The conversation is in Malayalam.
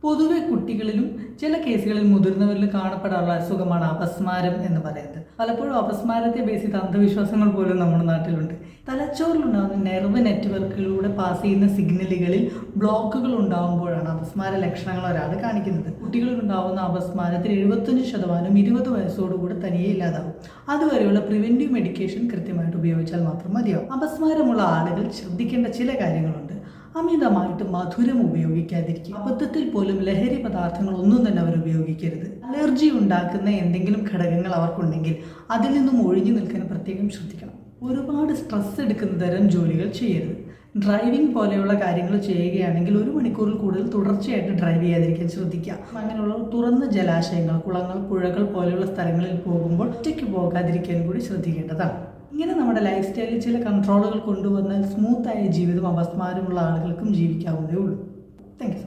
പൊതുവെ കുട്ടികളിലും ചില കേസുകളിൽ മുതിർന്നവരിലും കാണപ്പെടാറുള്ള അസുഖമാണ് അപസ്മാരം എന്ന് പറയുന്നത്. പലപ്പോഴും അപസ്മാരത്തെ ബേസ് ചെയ്ത അന്ധവിശ്വാസങ്ങൾ പോലും നമ്മുടെ നാട്ടിലുണ്ട്. തലച്ചോറിലുണ്ടാകുന്ന നെർവ് നെറ്റ്വർക്കിലൂടെ പാസ് ചെയ്യുന്ന സിഗ്നലുകളിൽ ബ്ലോക്കുകൾ ഉണ്ടാകുമ്പോഴാണ് അപസ്മാര ലക്ഷണങ്ങൾ ഒരാൾ കാണിക്കുന്നത്. കുട്ടികളിലുണ്ടാകുന്ന അപസ്മാരത്തിൽ 75% 20 വയസ്സോടുകൂടി തനിയെ ഇല്ലാതാവും. അതുവരെയുള്ള പ്രിവെന്റീവ് മെഡിക്കേഷൻ കൃത്യമായിട്ട് ഉപയോഗിച്ചാൽ മാത്രം മതിയാവും. അപസ്മാരമുള്ള ആളുകൾ ശ്രദ്ധിക്കേണ്ട ചില കാര്യങ്ങളുണ്ട്. അമിതമായിട്ട് മധുരം ഉപയോഗിക്കാതിരിക്കുക. അബദ്ധത്തിൽ പോലും ലഹരി പദാർത്ഥങ്ങൾ ഒന്നും തന്നെ അവർ ഉപയോഗിക്കരുത്. അലർജി ഉണ്ടാക്കുന്ന എന്തെങ്കിലും ഘടകങ്ങൾ അവർക്കുണ്ടെങ്കിൽ അതിൽ നിന്നും ഒഴിഞ്ഞു നിൽക്കാൻ പ്രത്യേകം ശ്രദ്ധിക്കണം. ഒരുപാട് സ്ട്രെസ് എടുക്കുന്ന തരം ജോലികൾ ചെയ്യരുത്. ഡ്രൈവിംഗ് പോലെയുള്ള കാര്യങ്ങൾ ചെയ്യുകയാണെങ്കിൽ 1 മണിക്കൂറിൽ കൂടുതൽ തുടർച്ചയായിട്ട് ഡ്രൈവ് ചെയ്യാതിരിക്കാൻ ശ്രദ്ധിക്കുക. അങ്ങനെയുള്ള തുറന്ന ജലാശയങ്ങൾ, കുളങ്ങൾ, പുഴകൾ പോലെയുള്ള സ്ഥലങ്ങളിൽ പോകുമ്പോൾ ഒറ്റയ്ക്ക് പോകാതിരിക്കാൻ കൂടി ശ്രദ്ധിക്കേണ്ടതാണ്. ഇങ്ങനെ നമ്മുടെ ലൈഫ് സ്റ്റൈലിൽ ചില കൺട്രോളുകൾ കൊണ്ടുവന്നാൽ സ്മൂത്തായ ജീവിതം അപസ്മാരമുള്ള ആളുകൾക്കും ജീവിക്കാവുന്നതേ ഉള്ളൂ. Thank you.